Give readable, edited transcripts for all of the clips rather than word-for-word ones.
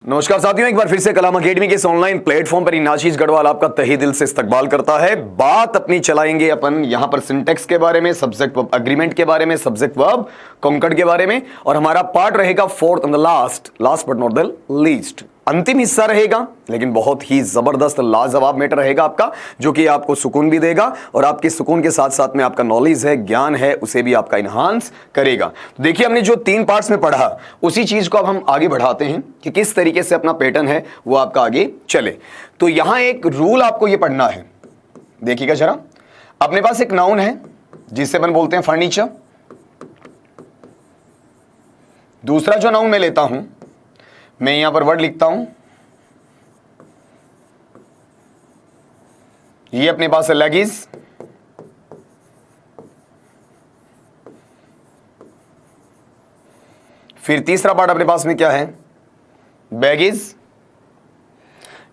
नमस्कार साथियों, एक बार फिर से कलाम अकेडमी के इस ऑनलाइन प्लेटफॉर्म पर आशीष गढ़वाल आपका तहे दिल से इस्तकबाल करता है। बात अपनी चलाएंगे अपन यहां पर सिंटेक्स के बारे में, सब्जेक्ट वर्ब अग्रीमेंट के बारे में, सब्जेक्ट वर्ब कॉन्कर्ड के बारे में, और हमारा पार्ट रहेगा fourth and the last but not the least, अंतिम हिस्सा रहेगा, लेकिन बहुत ही जबरदस्त लाजवाब मैटर रहेगा आपका, जो कि आपको सुकून भी देगा और आपके सुकून के साथ साथ में आपका नॉलेज है, ज्ञान है, उसे भी आपका इनहांस करेगा। तो देखिए, हमने जो 3 पार्ट्स में पढ़ा उसी चीज को अब हम आगे बढ़ाते हैं कि किस तरीके से अपना पैटर्न है वो आपका आगे चले। तो यहां एक रूल आपको ये पढ़ना है, देखिएगा जरा। अपने पास एक नाउन है जिसे अपन बोलते हैं फर्नीचर। दूसरा जो नाउन मैं लेता हूं, मैं यहां पर वर्ड लिखता हूं, ये अपने पास है लगेज। फिर तीसरा पार्ट अपने पास में क्या है, बैगेज।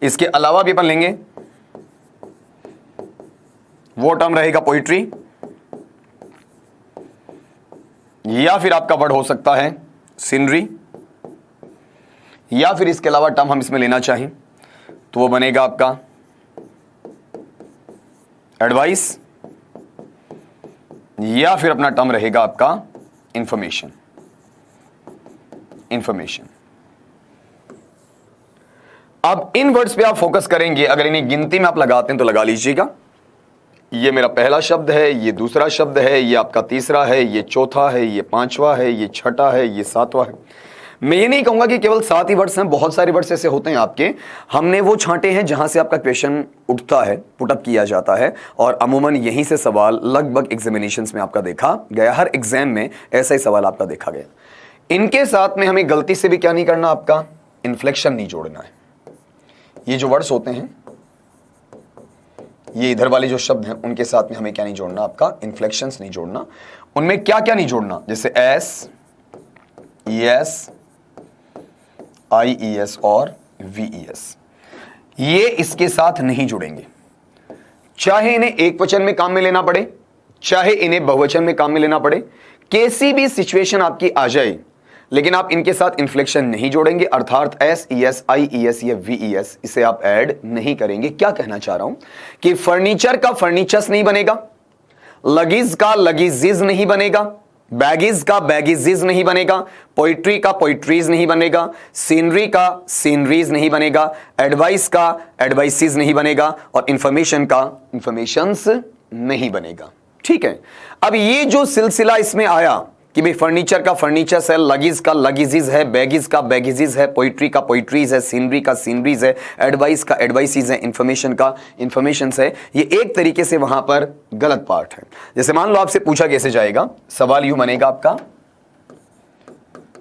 इसके अलावा भी अपन लेंगे, वो टर्म रहेगा पोइट्री, या फिर आपका वर्ड हो सकता है सीनरी, या फिर इसके अलावा टर्म हम इसमें लेना चाहें तो वो बनेगा आपका एडवाइस, या फिर अपना टर्म रहेगा आपका इंफॉर्मेशन। अब इन वर्ड्स पे आप फोकस करेंगे। अगर इन्हें गिनती में आप लगाते हैं तो लगा लीजिएगा। ये मेरा पहला शब्द है, ये दूसरा शब्द है, ये आपका तीसरा है, ये चौथा है, ये पांचवा है, ये छठा है, ये सातवां है। मैं ये नहीं कहूंगा कि केवल 7 ही वर्ड्स हैं, बहुत सारे वर्ड्स ऐसे होते हैं आपके। हमने वो छांटे हैं जहां से आपका क्वेश्चन उठता है, पुटअप किया जाता है, और अमूमन यहीं से सवाल लगभग एग्जामिनेशंस में आपका देखा गया। हर एग्जाम में ऐसा ही सवाल आपका देखा गया। इनके साथ में हमें गलती से भी क्या नहीं करना, आपका इन्फ्लेक्शन नहीं जोड़ना है। ये जो वर्ड्स होते हैं, ये इधर वाले जो शब्द हैं, उनके साथ में हमें क्या नहीं जोड़ना, आपका इन्फ्लेक्शंस नहीं जोड़ना। उनमें क्या क्या नहीं जोड़ना, जैसे एस, ईएस, आईईएस और वीईएस, ये इसके साथ नहीं जुड़ेंगे। चाहे इन्हें एक वचन में काम में लेना पड़े, चाहे इन्हें बहुवचन में काम में लेना पड़े, कैसी भी सिचुएशन आपकी आ जाए, लेकिन आप इनके साथ इन्फ्लेक्शन नहीं जोड़ेंगे, अर्थात एस, ईएस, आईईएस या वीईएस, इसे आप ऐड नहीं करेंगे। क्या कहना चाह रहा हूं कि फर्नीचर का फर्नीचर्स नहीं बनेगा, लगेज का लगेजिज नहीं बनेगा, बैगेज का बैगेजिज नहीं बनेगा, पोइट्री का पोइट्रीज नहीं बनेगा, सीनरी का सीनरीज नहीं बनेगा, एडवाइस का एडवाइसिस नहीं बनेगा, और इंफॉर्मेशन का इंफॉर्मेशंस नहीं बनेगा। ठीक है, अब ये जो सिलसिला इसमें आया कि भाई फर्नीचर का फर्नीचर्स है, लगेज का लगेजिज है, बैगेज का बैगेजिज है, पोइट्री का पोइट्रीज है, सीनरी का सीनरीज है, एडवाइस का एडवाइसिस है, इंफॉर्मेशन का इंफॉर्मेशंस है। ये एक तरीके से वहां पर गलत पार्ट है। जैसे मान लो आपसे पूछा कैसे जाएगा, सवाल यूं बनेगा आपका,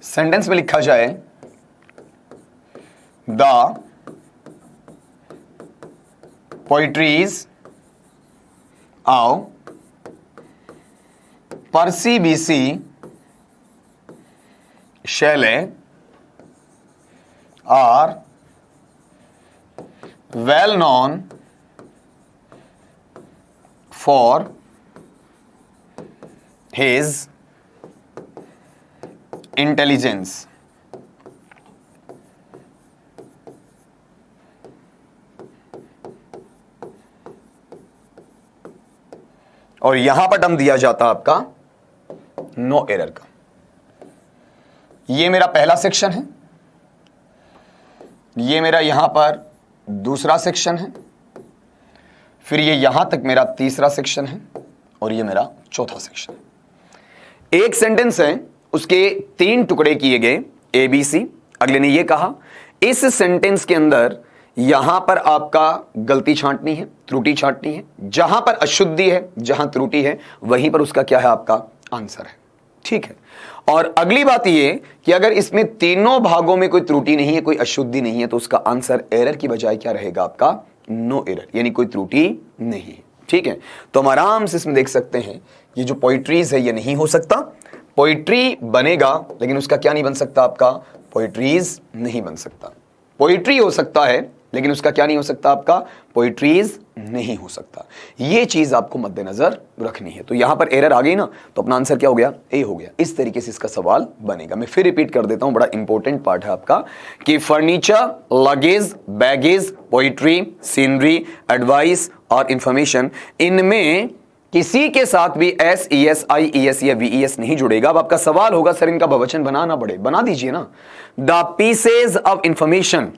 सेंटेंस में लिखा जाए the poetries of pursed BC Shelley are well known for his intelligence. और यहां पर टर्म दिया जाता आपका नो एरर का। ये मेरा पहला सेक्शन है, ये मेरा यहां पर दूसरा सेक्शन है, फिर ये यहां तक मेरा तीसरा सेक्शन है, और ये मेरा चौथा सेक्शन है। एक सेंटेंस है, उसके 3 टुकड़े किए गए, ABC। अगले ने ये कहा इस सेंटेंस के अंदर यहां पर आपका गलती छांटनी है, त्रुटि छांटनी है, जहां पर अशुद्धि है, जहां त्रुटि है, वहीं पर उसका क्या है, आपका आंसर है। ठीक है, और अगली बात यह कि अगर इसमें तीनों भागों में कोई त्रुटि नहीं है, कोई अशुद्धि नहीं है, तो उसका आंसर एरर की बजाय क्या रहेगा, आपका नो एरर, यानी कोई त्रुटि नहीं है। ठीक है, तो हम आराम से इसमें देख सकते हैं ये जो पोइट्रीज है ये नहीं हो सकता, पोइट्री बनेगा लेकिन उसका क्या नहीं बन सकता, आपका पोइट्रीज नहीं बन सकता। पोइट्री हो सकता है लेकिन उसका क्या नहीं हो सकता, आपका पोइट्रीज नहीं हो सकता। ये चीज आपको मद्देनजर रखनी है। तो यहां पर एरर आ गई ना, तो अपना आंसर क्या हो गया, ए हो गया। इस तरीके से इसका सवाल बनेगा। मैं फिर रिपीट कर देता हूं, बड़ा इंपॉर्टेंट पार्ट है आपका, कि furniture, luggage, baggage, poetry, scenery, advice और इंफॉर्मेशन, इनमें किसी के साथ भी S, E S, I E S या वी ई एस नहीं जुड़ेगा। अब आपका सवाल होगा सर इनका बहुवचन बनाना पड़े, बना दीजिए ना। The pieces of information,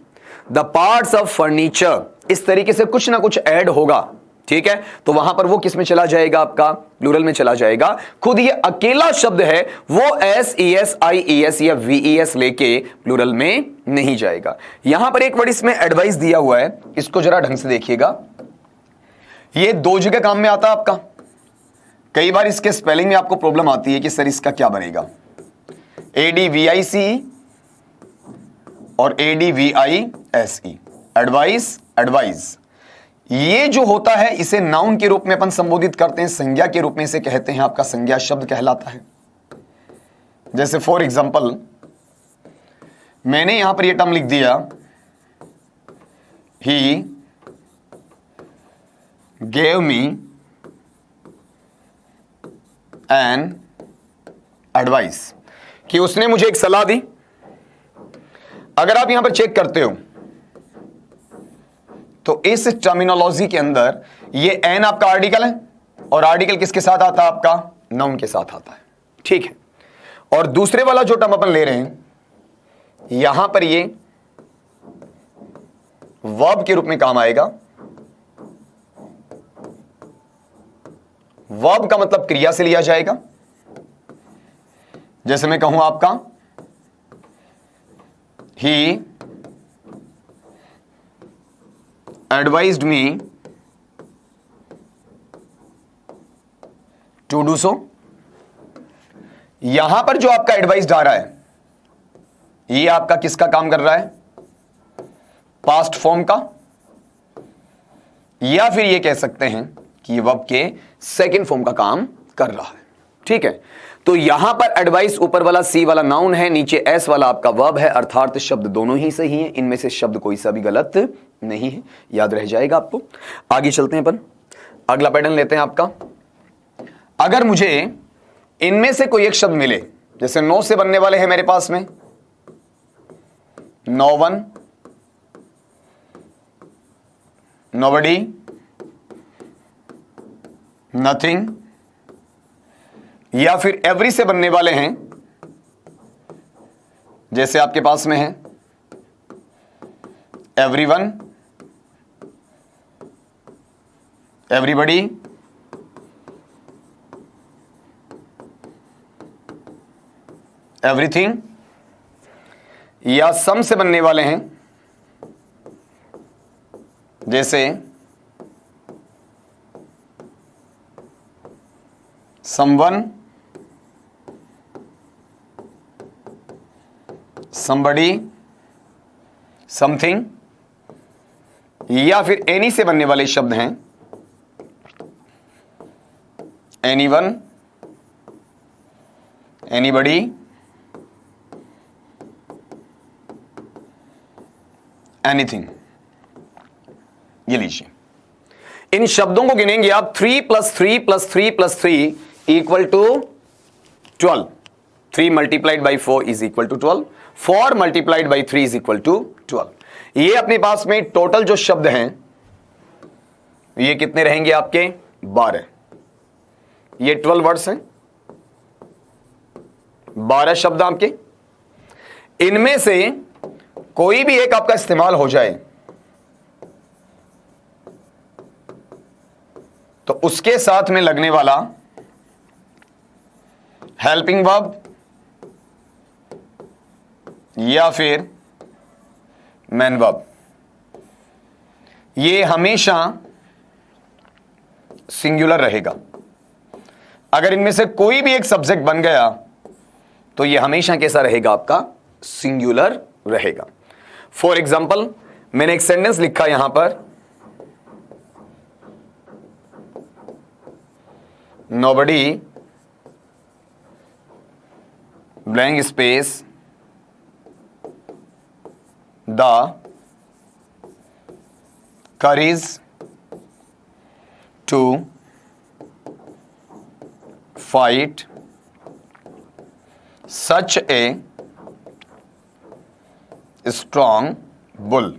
the parts of furniture, इस तरीके से कुछ ना कुछ ऐड होगा, ठीक है। तो वहां पर वो किस में चला जाएगा, आपका प्लूरल में चला जाएगा। खुद ये अकेला शब्द है वो S, E S, I E S या वी ई एस लेके प्लूरल में नहीं जाएगा। यहां पर एक वर्ड इसमें एडवाइस दिया हुआ है, इसको जरा ढंग से देखिएगा। ये दो जगह काम में आता है आपका। कई बार इसके स्पेलिंग में आपको प्रॉब्लम आती है कि सर इसका क्या बनेगा, ADVICE और ADVISE, एडवाइस, एडवाइस। ये जो होता है इसे नाउन के रूप में अपन संबोधित करते हैं, संज्ञा के रूप में इसे कहते हैं, आपका संज्ञा शब्द कहलाता है। जैसे फॉर एग्जांपल मैंने यहां पर ये टर्म लिख दिया, he gave me an advice, कि उसने मुझे एक सलाह दी। अगर आप यहां पर चेक करते हो तो इस टर्मिनोलॉजी के अंदर ये एन आपका आर्टिकल है, और आर्टिकल किसके साथ आता है, आपका नाउन के साथ आता है, ठीक है। और दूसरे वाला जो टर्म अपन ले रहे हैं, यहां पर ये वर्ब के रूप में काम आएगा। वर्ब का मतलब क्रिया से लिया जाएगा। जैसे मैं कहूं आपका, he advised me to do so. यहां पर जो आपका एडवाइस आ रहा है, ये आपका किसका काम कर रहा है, पास्ट फॉर्म का, या फिर ये कह सकते हैं कि ये वर्ब के सेकंड फॉर्म का काम कर रहा है, ठीक है। तो यहां पर एडवाइस ऊपर वाला सी वाला नाउन है, नीचे एस वाला आपका वर्ब है, अर्थात शब्द दोनों ही सही हैं। इनमें से शब्द कोई सा भी गलत नहीं है, याद रह जाएगा आपको। आगे चलते हैं अपन, अगला पैटर्न लेते हैं आपका। अगर मुझे इनमें से कोई एक शब्द मिले, जैसे नो से बनने वाले हैं मेरे पास में, नो वन, नोबडी, नथिंग, या फिर एवरी से बनने वाले हैं, जैसे आपके पास में है एवरीवन, एवरीबडी, एवरीथिंग, या सम से बनने वाले हैं, जैसे समवन, somebody, समथिंग, या फिर एनी से बनने वाले शब्द हैं, एनीवन, एनीबडी, एनीथिंग। ये लीजिए, इन शब्दों को गिनेंगे आप, 3 + 3 + 3 + 3 = 12, 3 × 4 = 12, 4 × 3 = 12। ये अपने पास में टोटल जो शब्द हैं ये कितने रहेंगे आपके, 12। ये 12 वर्ड्स हैं, 12 शब्द आपके। इनमें से कोई भी एक आपका इस्तेमाल हो जाए तो उसके साथ में लगने वाला हेल्पिंग वर्ब या फिर मेन वर्ब, ये हमेशा सिंगुलर रहेगा। अगर इनमें से कोई भी एक सब्जेक्ट बन गया तो ये हमेशा कैसा रहेगा, आपका सिंगुलर रहेगा। फॉर एग्जाम्पल मैंने एक सेंटेंस लिखा यहां पर, nobody blank space the courage to fight such a strong bull।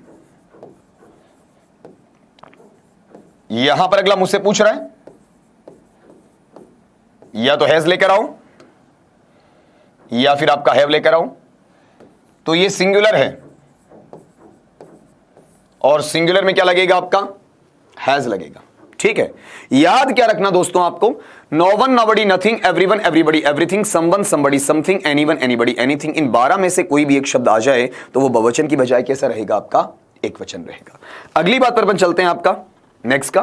यहां पर अगला मुझसे पूछ रहा है या तो हैज लेकर आओ या फिर आपका हैव लेकर आओ, तो ये सिंगुलर है और सिंगुलर में क्या लगेगा आपका, हैज लगेगा। ठीक है, याद क्या रखना दोस्तों आपको, no one nobody nothing, everyone everybody everything, someone somebody something, anyone anybody anything. इन 12 में से कोई भी एक शब्द आ जाए तो वो बहुवचन की बजाय कैसा रहेगा आपका, एक वचन रहेगा। अगली बात पर अपन चलते हैं आपका नेक्स्ट का,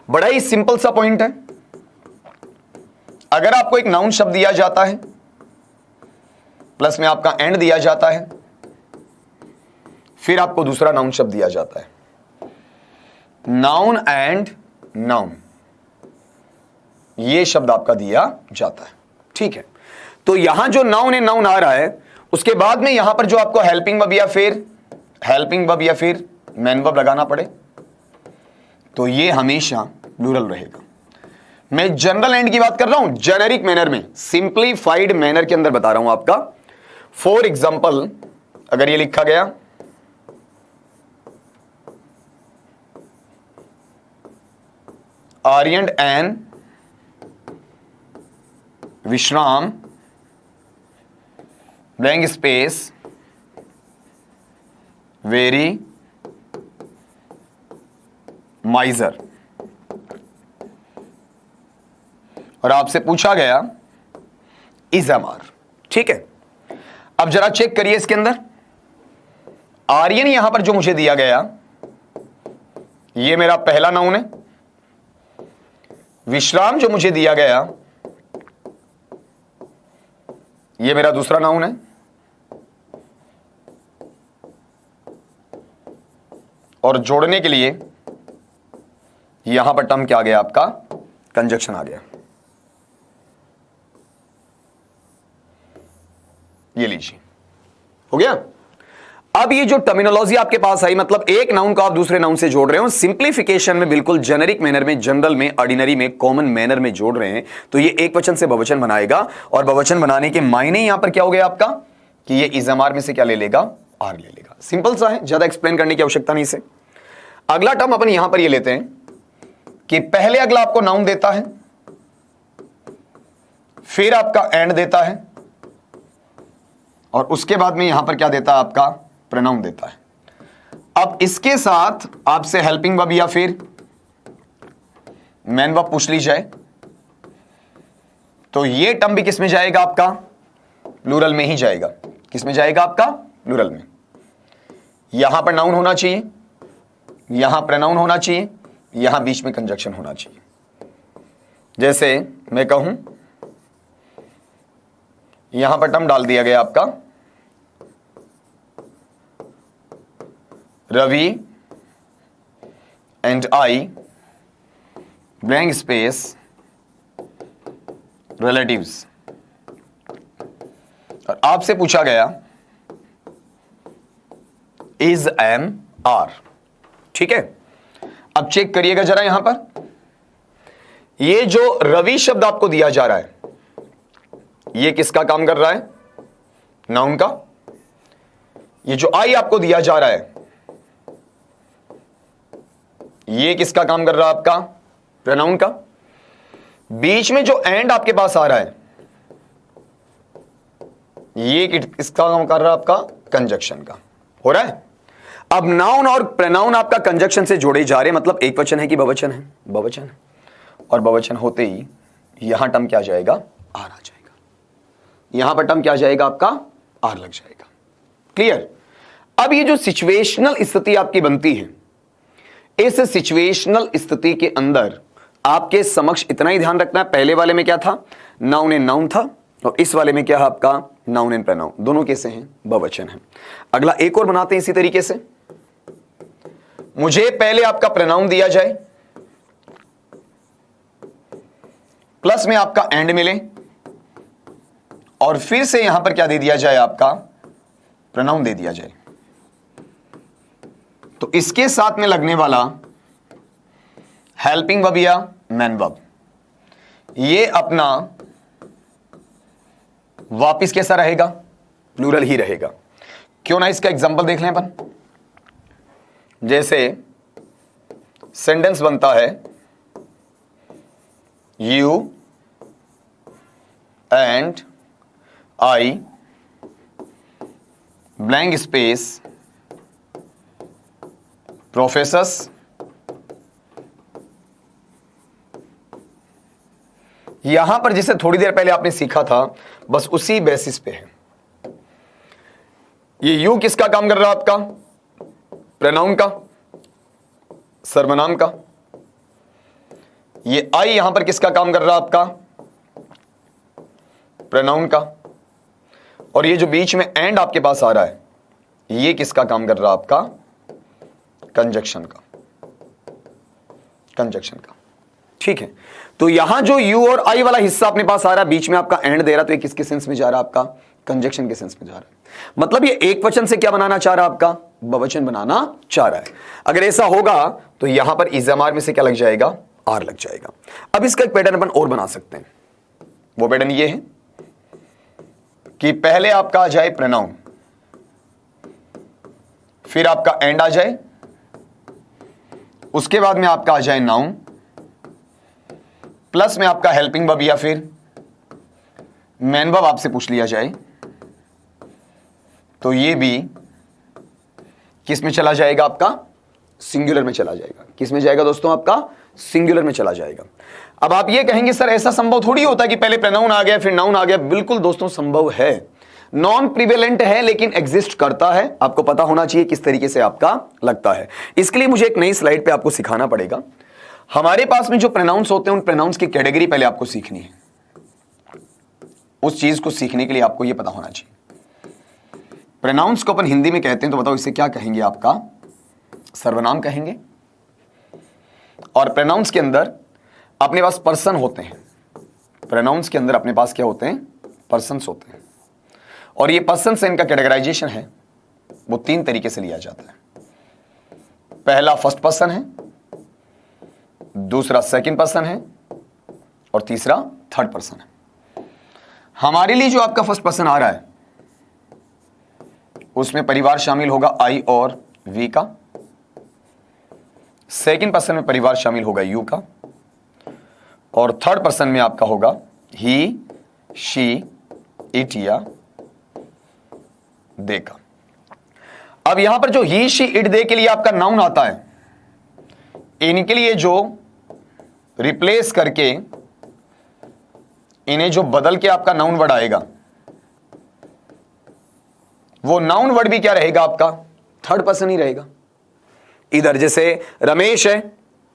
बड़ा ही सिंपल सा पॉइंट है। अगर आपको एक नाउन शब्द दिया जाता है प्लस में आपका एंड दिया जाता है, फिर आपको दूसरा नाउन शब्द दिया जाता है, नाउन एंड नाउन, यह शब्द आपका दिया जाता है। ठीक है, तो यहां जो नाउन एंड नाउन आ रहा है उसके बाद में यहां पर जो आपको हेल्पिंग वर्ब या फिर मैन वर्ब लगाना पड़े तो यह हमेशा प्लूरल रहेगा। मैं जनरल एंड की बात कर रहा हूं, जेनेरिक मैनर में, सिंप्लीफाइड मैनर के अंदर बता रहा हूं आपका। फॉर एग्जाम्पल अगर ये लिखा गया आर्यन एंड विश्राम ब्लैंक स्पेस वेरी माइजर, और आपसे पूछा गया इज एमआर। ठीक है, अब जरा चेक करिए इसके अंदर, आर्यन यहां पर जो मुझे दिया गया ये मेरा पहला नाउन है, विश्राम जो मुझे दिया गया ये मेरा दूसरा नाउन है, और जोड़ने के लिए यहां पर टर्म क्या आ गया आपका, कंजक्शन आ गया। ये लीजिए, हो गया। अब ये जो टर्मिनोलॉजी आपके पास आई, मतलब एक नाउन को आप दूसरे नाउन से जोड़ रहे हो, सिंप्लीफिकेशन में बिल्कुल जेनेरिक मैनर में, जनरल में, ऑर्डिनरी में, कॉमन मैनर में जोड़ रहे हैं, तो ये एक वचन से बहुवचन बनाएगा। और बहुवचन बनाने के मायने यहां पर क्या हो गया आपका कि ये इजमार में से क्या ले लेगा, आर ले लेगा। सिंपल सा है, ज्यादा एक्सप्लेन करने की आवश्यकता नहीं से। अगला टर्म अपन यहां पर ये लेते हैं कि पहले अगला आपको नाउन देता है, फिर आपका एंड देता है, और उसके बाद में यहां पर क्या देता है आपका, प्रोनाउन देता है। अब इसके साथ आपसे हेल्पिंग वर्ब या फिर मैन वर्ब पूछ ली जाए तो ये टर्म भी किस में जाएगा आपका, प्लूरल में ही जाएगा। किस में जाएगा आपका, प्लूरल में। यहां पर नाउन होना चाहिए, यहां प्रोनाउन होना चाहिए, यहां बीच में कंजक्शन होना चाहिए। जैसे मैं कहूं यहां पर टर्म डाल दिया गया आपका Ravi and I blank space relatives, और आपसे पूछा गया इज एम आर। ठीक है, अब चेक करिएगा जरा, यहां पर ये जो रवि शब्द आपको दिया जा रहा है ये किसका काम कर रहा है, नाउन का। ये जो आई आपको दिया जा रहा है ये किसका काम कर रहा है आपका, प्रोनाउन का। बीच में जो एंड आपके पास आ रहा है ये किसका काम कर रहा है आपका, कंजक्शन का हो रहा है। अब नाउन और प्रोनाउन आपका कंजक्शन से जोड़े जा रहे, मतलब एक वचन है कि बहुवचन है, बहुवचन है, और बहुवचन होते ही यहां टर्म क्या जाएगा, आर आ जाएगा। यहां पर टर्म क्या जाएगा आपका, आर लग जाएगा। क्लियर। अब ये जो सिचुएशनल स्थिति आपकी बनती है, इस सिचुएशनल स्थिति के अंदर आपके समक्ष इतना ही ध्यान रखना है, पहले वाले में क्या था, नाउन एंड नाउन था, और इस वाले में क्या है आपका, नाउन एंड प्रोनाउन, दोनों कैसे हैं, बहुवचन है। अगला एक और बनाते हैं इसी तरीके से। मुझे पहले आपका प्रोनाउन दिया जाए, प्लस में आपका एंड मिले, और फिर से यहां पर क्या दे दिया जाए, आपका प्रोनाउन दे दिया जाए। तो इसके साथ में लगने वाला हेल्पिंग वर्ब या मैन वर्ब, ये अपना वापिस कैसा रहेगा, प्लूरल ही रहेगा। क्यों ना इसका एग्जांपल देख लें अपन। जैसे सेंटेंस बनता है you and I blank space professors यहां पर जिसे थोड़ी देर पहले आपने सीखा था बस उसी बेसिस पे है। ये यू किसका काम कर रहा है आपका, प्रोनाउन का, सर्वनाम का। ये आई यहां पर किसका काम कर रहा है आपका, प्रोनाउन का। और ये जो बीच में एंड आपके पास आ रहा है ये किसका काम कर रहा है आपका, कंजक्शन का, कंजक्शन का। ठीक है, तो यहां जो यू और आई वाला हिस्सा अपने पास आ रहा है, बीच में आपका एंड दे रहा, तो ये किसके सेंस में जा रहा है आपका, कंजक्शन के सेंस में जा रहा है। मतलब ये एक वचन से क्या बनाना चाह रहा है आपका, बहुवचन बनाना चाह रहा है। अगर ऐसा होगा तो यहां पर इज़मार में से क्या लग जाएगा, आर लग जाएगा। अब इसका एक पैटर्न अपन और बना सकते हैं। वो पैटर्न ये है कि पहले आपका आ जाए प्रोनाउन, फिर आपका एंड आ जाए, उसके बाद में आपका आ जाए नाउन, प्लस में आपका हेल्पिंग वर्ब या फिर मैन वर्ब आपसे पूछ लिया जाए, तो ये भी किस में चला जाएगा आपका, सिंगुलर में चला जाएगा। किस में जाएगा दोस्तों, आपका सिंगुलर में चला जाएगा। अब आप ये कहेंगे सर ऐसा संभव थोड़ी होता कि पहले प्रोनाउन आ गया फिर नाउन आ गया। बिल्कुल दोस्तों संभव है, नॉन प्रिवेलेंट है लेकिन एग्जिस्ट करता है। आपको पता होना चाहिए किस तरीके से आपका लगता है। इसके लिए मुझे एक नई स्लाइड पे आपको सिखाना पड़ेगा। हमारे पास में जो प्रोनाउंस होते हैं उन प्रोनाउंस की कैटेगरी पहले आपको सीखनी है। उस चीज को सीखने के लिए आपको यह पता होना चाहिए। प्रोनाउंस को अपन हिंदी में कहते हैं तो बताओ इसे क्या कहेंगे, आपका सर्वनाम कहेंगे। और प्रोनाउंस के अंदर अपने पास पर्सन होते हैं। प्रोनाउंस के अंदर अपने पास क्या होते हैं, पर्सन्स होते हैं। और ये पर्सन से इनका कैटेगराइजेशन है वो तीन तरीके से लिया जाता है। पहला फर्स्ट पर्सन है, दूसरा सेकंड पर्सन है और तीसरा थर्ड पर्सन है। हमारे लिए जो आपका फर्स्ट पर्सन आ रहा है उसमें परिवार शामिल होगा आई और वी का। सेकंड पर्सन में परिवार शामिल होगा यू का। और थर्ड पर्सन में आपका होगा ही, शी, इट या दे का। अब यहां पर जो ही, शी, इट, दे के लिए आपका नाउन आता है, इनके लिए जो रिप्लेस करके इन्हें जो बदल के आपका नाउन वर्ड आएगा वो नाउन वर्ड भी क्या रहेगा आपका, थर्ड पर्सन ही रहेगा। इधर जैसे रमेश है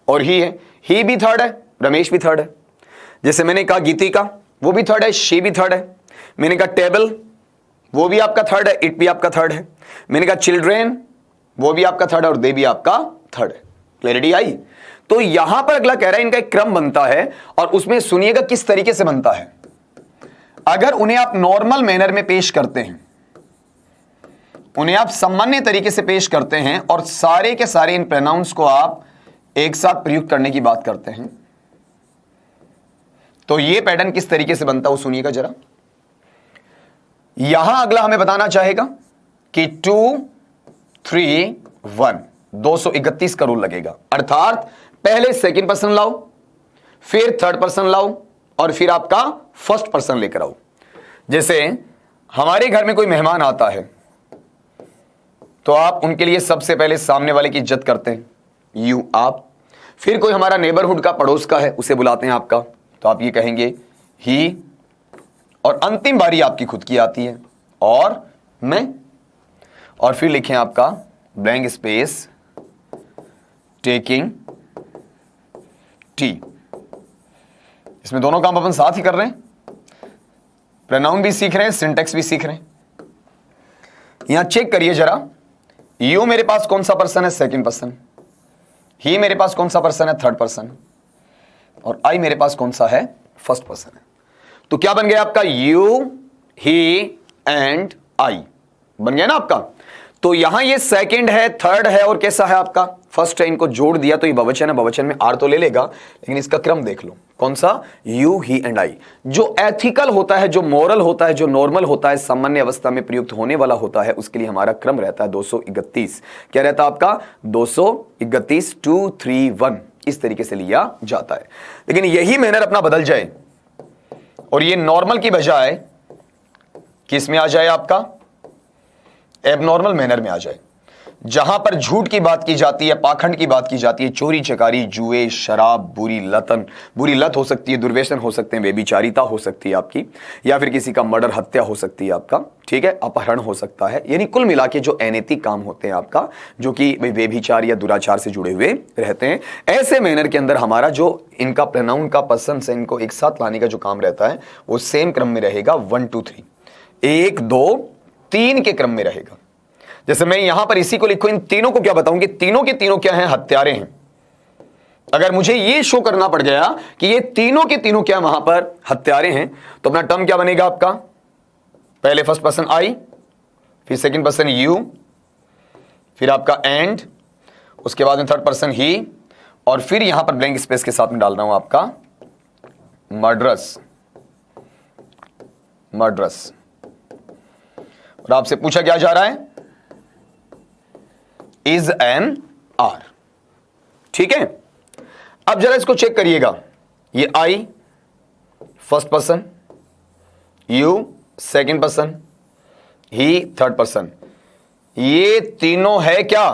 और ही है, ही भी थर्ड है, रमेश भी थर्ड है। जैसे मैंने कहा गीतिका, वो भी थर्ड है, शी भी थर्ड है। मैंने कहा टेबल, वो भी आपका थर्ड है, इट भी आपका थर्ड है। मैंने कहा चिल्ड्रेन, वो भी आपका थर्ड है और दे भी आपका थर्ड है। क्लैरिटी आई? तो यहां पर अगला कह रहा है इनका एक क्रम बनता है और उसमें सुनिएगा किस तरीके से बनता है। अगर उन्हें आप नॉर्मल मैनर में पेश करते हैं, उन्हें आप सामान्य तरीके से पेश करते हैं और सारे के सारे इन प्रोनाउंस को आप एक साथ प्रयुक्त करने की बात करते हैं, तो यह पैटर्न किस तरीके से बनता है वो सुनिएगा जरा। यहां अगला हमें बताना चाहेगा कि 2, 3, 1 231 का रूल लगेगा। अर्थात पहले सेकंड पर्सन लाओ, फिर थर्ड पर्सन लाओ और फिर आपका फर्स्ट पर्सन लेकर आओ। जैसे हमारे घर में कोई मेहमान आता है तो आप उनके लिए सबसे पहले सामने वाले की इज्जत करते हैं, यू, आप। फिर कोई हमारा नेबरहुड का, पड़ोस का है, उसे बुलाते हैं आपका, तो आप ये कहेंगे ही। और अंतिम बारी आपकी खुद की आती है और मैं। और फिर लिखें आपका ब्लैंक स्पेस टेकिंग टी। इसमें दोनों काम अपन साथ ही कर रहे हैं, प्रोनाउन भी सीख रहे हैं, सिंटेक्स भी सीख रहे हैं। यहां चेक करिए जरा, यू मेरे पास कौन सा पर्सन है, सेकंड पर्सन। ही मेरे पास कौन सा पर्सन है, थर्ड पर्सन। और आई मेरे पास कौन सा है, फर्स्ट पर्सन है। तो क्या बन गया आपका, यू, ही एंड आई बन गया ना आपका। तो यहां ये सेकंड है, थर्ड है और कैसा है आपका फर्स्ट है, इनको जोड़ दिया तो ये बहुवचन है, बहुवचन में आर तो ले लेगा, लेकिन इसका क्रम देख लो कौन सा, यू, ही एंड आई। जो एथिकल होता है, जो मोरल होता है, जो नॉर्मल होता है, सामान्य अवस्था में प्रयुक्त होने वाला होता है, उसके लिए हमारा क्रम रहता है 231। क्या रहता है आपका 231, 2 3 1 इस तरीके से लिया जाता है। लेकिन यही मैनर अपना बदल जाए और ये नॉर्मल की बजाय किस में आ जाए, आपका एबनॉर्मल मैनर में आ जाए, जहां पर झूठ की बात की जाती है, पाखंड की बात की जाती है, चोरी चकारी, जुए, शराब, बुरी लत हो सकती है, दुर्व्यसन हो सकते हैं, बेबिचारिता हो सकती है आपकी, या फिर किसी का मर्डर, हत्या हो सकती है आपका, ठीक है, अपहरण हो सकता है, यानी कुल मिला के जो अनैतिक काम होते हैं आपका, जो कि व्यभिचार या दुराचार से जुड़े हुए रहते हैं, ऐसे मैनर के अंदर हमारा जो इनका प्रोनाउन का पर्सन से इनको एक साथ लाने का जो काम रहता है वो सेम क्रम में रहेगा, 1 2 3, 1 2 3 के क्रम में रहेगा। जैसे मैं यहां पर इसी को लिखूं, इन तीनों को क्या बताऊं कि तीनों के तीनों क्या हैं, हत्यारे हैं। अगर मुझे यह शो करना पड़ गया कि ये तीनों के तीनों क्या वहां पर हत्यारे हैं, तो अपना टर्म क्या बनेगा आपका, पहले फर्स्ट पर्सन आई, फिर सेकंड पर्सन यू, फिर आपका एंड, उसके बाद में थर्ड पर्सन ही, और फिर यहां पर ब्लैंक स्पेस के साथ में डाल रहा हूं आपका मर्डरस। और आपसे पूछा क्या जा रहा है, इज एन आर, ठीक है। अब जरा इसको चेक करिएगा, ये I first person, you second person, he third person, ये तीनों है क्या,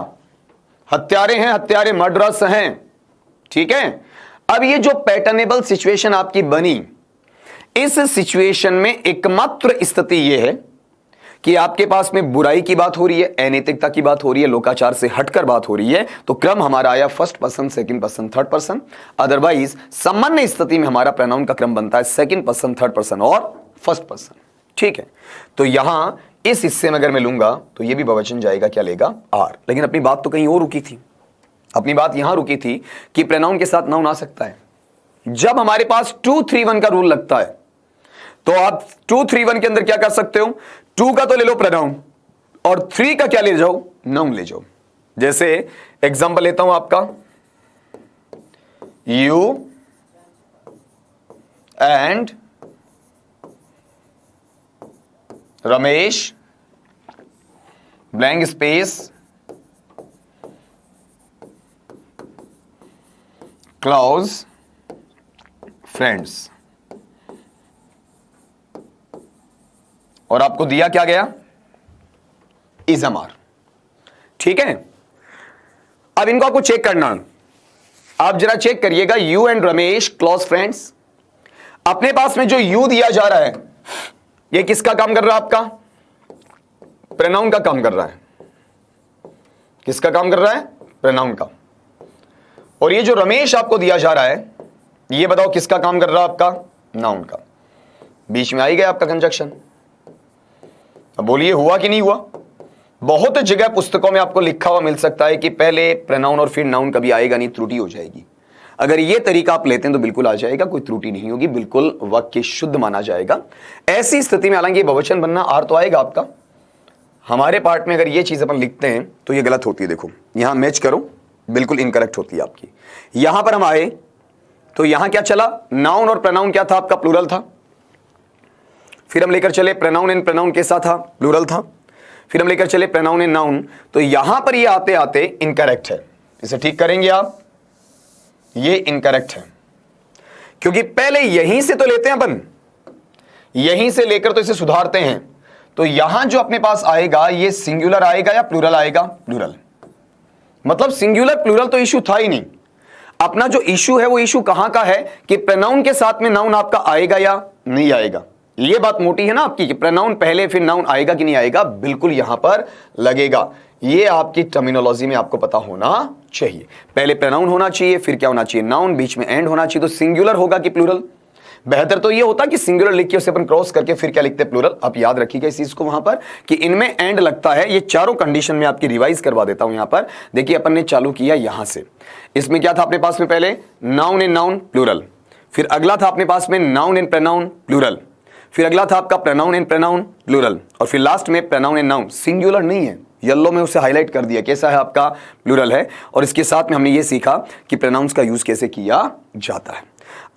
हत्यारे हैं, हत्यारे मर्डरस हैं, ठीक है। अब ये जो पैटर्नेबल सिचुएशन आपकी बनी, इस सिचुएशन में एकमात्र स्थिति यह है कि आपके पास में बुराई की बात हो रही है, अनैतिकता की बात हो रही है, लोकाचार से हटकर बात हो रही है, तो क्रम हमारा आया first person, second person, third person. Otherwise सामान्य स्थिति में हमारा प्रोनाउन का क्रम बनता है सेकंड पर्सन, थर्ड पर्सन और फर्स्ट पर्सन, ठीक है। तो यहां इस हिस्से में अगर मैं लूंगा तो यह भी बहुवचन जाएगा, क्या लेगा, आर। लेकिन अपनी बात तो कहीं और रुकी थी, अपनी बात यहां रुकी थी कि प्रोनाउन के साथ नाउन आ सकता है। जब हमारे पास 2 3 1 का रूल लगता है तो आप 2 3 1 के अंदर क्या कर सकते हो, 2 का तो ले लो प्रोनाउन और 3 का क्या ले जाओ, नाउन ले जाओ। जैसे एग्जांपल लेता हूं आपका, you and Ramesh blank space close friends, और आपको दिया क्या गया, इज एम आर, ठीक है। अब इनको आपको चेक करना, आप जरा चेक करिएगा, you and Ramesh close friends. अपने पास में जो यू दिया जा रहा है ये किसका काम कर रहा है, आपका प्रोनाउन का काम कर रहा है। किसका काम कर रहा है, प्रोनाउन का। और ये जो रमेश आपको दिया जा रहा है ये बताओ किसका काम कर रहा है, आपका नाउन का। बीच में आई गया आपका कंजक्शन। अब बोलिए हुआ कि नहीं हुआ। बहुत जगह पुस्तकों में आपको लिखा हुआ मिल सकता है कि पहले प्रोनाउन और फिर नाउन, कभी आएगा नहीं, त्रुटि हो जाएगी। अगर ये तरीका आप लेते हैं तो बिल्कुल आ जाएगा, कोई त्रुटि नहीं होगी, बिल्कुल वाक्य शुद्ध माना जाएगा। ऐसी स्थिति में हालांकि बहुवचन बनना आर तो आएगा आपका। हमारे पार्ट में अगर ये चीज अपन लिखते हैं तो ये गलत होती है। देखो यहां मैच करो, बिल्कुल इनकरेक्ट होती है आपकी। यहां पर हम आए तो यहां क्या चला, नाउन और प्रोनाउन क्या था आपका, प्लूरल था। फिर हम लेकर चले प्रोनाउन एंड प्रोनाउन कैसा था, प्लूरल था। फिर हम लेकर चले प्रोनाउन एंड नाउन, तो यहां पर ये आते आते इनकरेक्ट है। इसे ठीक करेंगे आप, ये इनकरेक्ट है क्योंकि पहले यहीं से तो लेते हैं अपन, यहीं से लेकर तो इसे सुधारते हैं। तो यहां जो अपने पास आएगा ये सिंगुलर आएगा या प्लूरल आएगा, प्लूरल। मतलब सिंगुलर प्लूरल तो इशू था ही नहीं। अपना जो इशू है वो इशू कहां का है कि प्रोनाउन के साथ में नाउन आपका आएगा या नहीं आएगा। ये बात मोटी है ना आपकी कि प्रोनाउन पहले फिर नाउन आएगा कि नहीं आएगा, बिल्कुल यहां पर लगेगा। ये आपकी टर्मिनोलॉजी में आपको पता होना चाहिए। पहले प्रोनाउन होना चाहिए, फिर क्या होना चाहिए, नाउन, बीच में एंड होना चाहिए। तो सिंगुलर होगा कि प्लूरल। बेहतर तो ये होता कि सिंगुलर लिख के उसे अपन क्रॉस करके फिर क्या लिखते, प्लूरल। आप याद रखिएगा इस चीज को वहां पर कि इनमें एंड लगता है। ये चारों कंडीशन में आपकी रिवाइज करवा देता हूं। यहां पर देखिए अपन ने चालू किया यहां से। इसमें क्या था अपने पास में, पहले नाउन एंड नाउन प्लूरल, फिर अगला था अपने पास में नाउन एंड प्रोनाउन प्लूरल, फिर अगला था आपका प्रोनाउन एंड प्रोनाउन प्लूरल, और फिर लास्ट में प्रोनाउन एंड नाउन। सिंगुलर नहीं है, येलो में उसे हाईलाइट कर दिया, कैसा है आपका प्लूरल है। और इसके साथ में हमने ये सीखा कि प्रोनाउंस का यूज कैसे किया जाता है।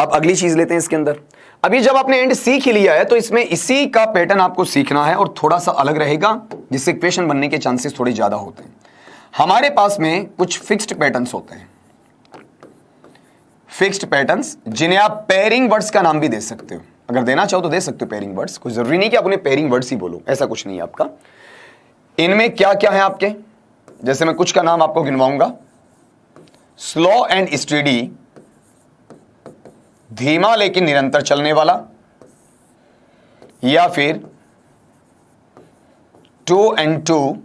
अब अगली चीज लेते हैं इसके अंदर। अभी जब आपने एंड सीख ही लिया है तो इसमें इसी का पैटर्न आपको सीखना है और थोड़ा सा अलग रहेगा, जिससे इक्वेशन बनने के चांसेस थोड़े ज्यादा होते हैं। हमारे पास में कुछ फिक्स्ड पैटर्न्स होते हैं, फिक्स्ड पैटर्न्स, जिन्हें आप पेयरिंग वर्ड्स का नाम भी दे सकते हो। अगर देना चाहो तो दे सकते हो पेयरिंग वर्ड्स, कोई जरूरी नहीं कि आप उन्हें पेयरिंग वर्ड्स ही बोलो, ऐसा कुछ नहीं है आपका। इनमें क्या क्या है आपके, जैसे मैं कुछ का नाम आपको गिनवाऊंगा। स्लो एंड स्टेडी, धीमा लेकिन निरंतर चलने वाला, या फिर 2 and 2,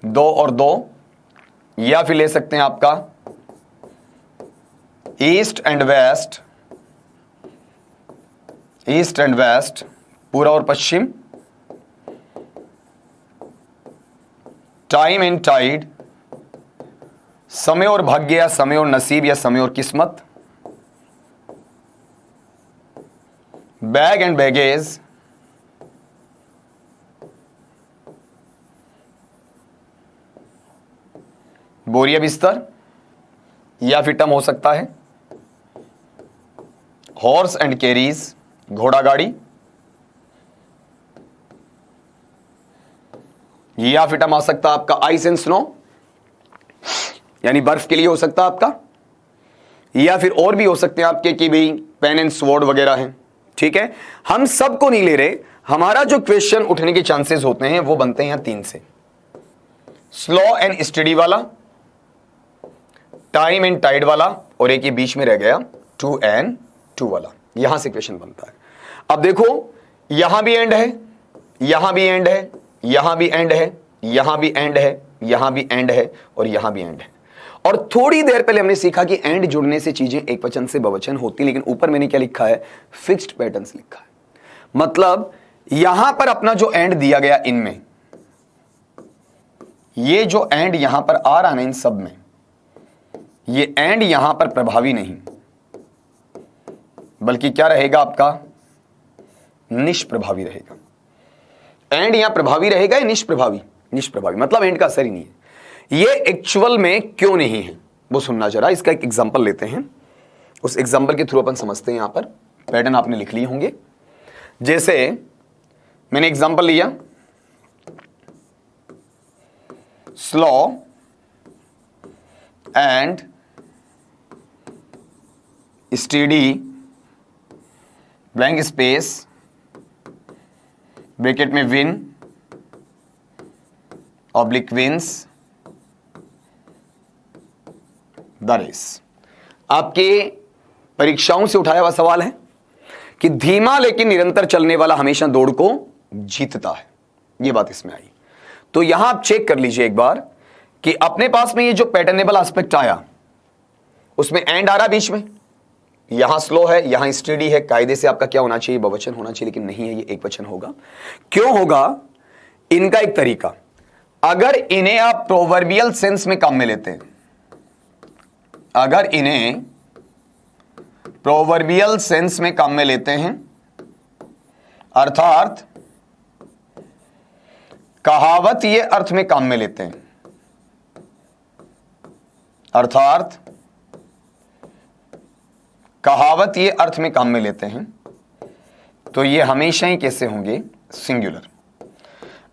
2 और 2, या फिर ले सकते हैं आपका east and west, east and west, पूर्व और पश्चिम, टाइम एंड टाइड, समय और भाग्य या समय और नसीब या समय और किस्मत, बैग एंड बैगेज, बोरिया बिस्तर, या फिर टर्म हो सकता है हॉर्स एंड कैरीज, घोड़ा गाड़ी, या फिर टर्म आ सकता है आपका आइस एंड स्नो, यानी बर्फ के लिए हो सकता है आपका, या फिर और भी हो सकते हैं आपके कि भाई पेन एंड स्वॉर्ड वगैरह हैं। ठीक है, हम सबको नहीं ले रहे, हमारा जो क्वेश्चन उठने के चांसेस होते हैं वो बनते हैं यहां 3 से, स्लो एंड स्टडी वाला, टाइम एंड टाइड वाला, और एक ये बीच में रह गया 2 and 2 वाला, यहां से क्वेश्चन बनता है। अब देखो यहां भी एंड है, यहां भी एंड है, यहां भी एंड है, यहां भी एंड है, यहां भी एंड है, और यहां भी एंड है। और थोड़ी देर पहले हमने सीखा कि एंड जुड़ने से चीजें एक वचन से बहुवचन होती, लेकिन ऊपर मैंने क्या लिखा है, फिक्स्ड पैटर्न्स लिखा है। मतलब यहां पर अपना जो एंड दिया गया, इनमें ये जो एंड यहां पर आ रहा ना, इन सब में ये एंड यहां पर प्रभावी नहीं, बल्कि क्या रहेगा आपका, निष्प्रभावी रहेगा। एंड यहां प्रभावी रहेगा या निष्प्रभावी, निष्प्रभावी, मतलब एंड का असर ही नहीं है। ये एक्चुअल में क्यों नहीं है वो सुनना जरा। इसका एक एग्जांपल लेते हैं, उस एग्जांपल के थ्रू अपन समझते हैं। यहां पर पैटर्न आपने लिख लिए होंगे। जैसे मैंने एग्जांपल लिया, slow and steady, blank space, bracket में win, oblique wins the race. आपके परीक्षाओं से उठाया हुआ सवाल है कि धीमा लेकिन निरंतर चलने वाला हमेशा दौड़ को जीतता है, यह बात इसमें आई। तो यहां आप चेक कर लीजिए एक बार कि अपने पास में ये जो पैटर्नेबल एस्पेक्ट आया, उसमें एंड आ रहा बीच में, यहां स्लो है, यहां स्टेडी है। कायदे से आपका क्या होना चाहिए, बहुवचन होना चाहिए, लेकिन नहीं है, ये एक वचन होगा। क्यों होगा, इनका एक तरीका, अगर इन्हें आप प्रोवर्बियल सेंस में काम में लेते हैं, अगर इन्हें प्रोवर्बियल सेंस में काम में लेते हैं, अर्थात कहावत ये अर्थ में काम में लेते हैं, अर्थात कहावत ये अर्थ में काम में लेते हैं, तो ये हमेशा ही कैसे होंगे, सिंगुलर।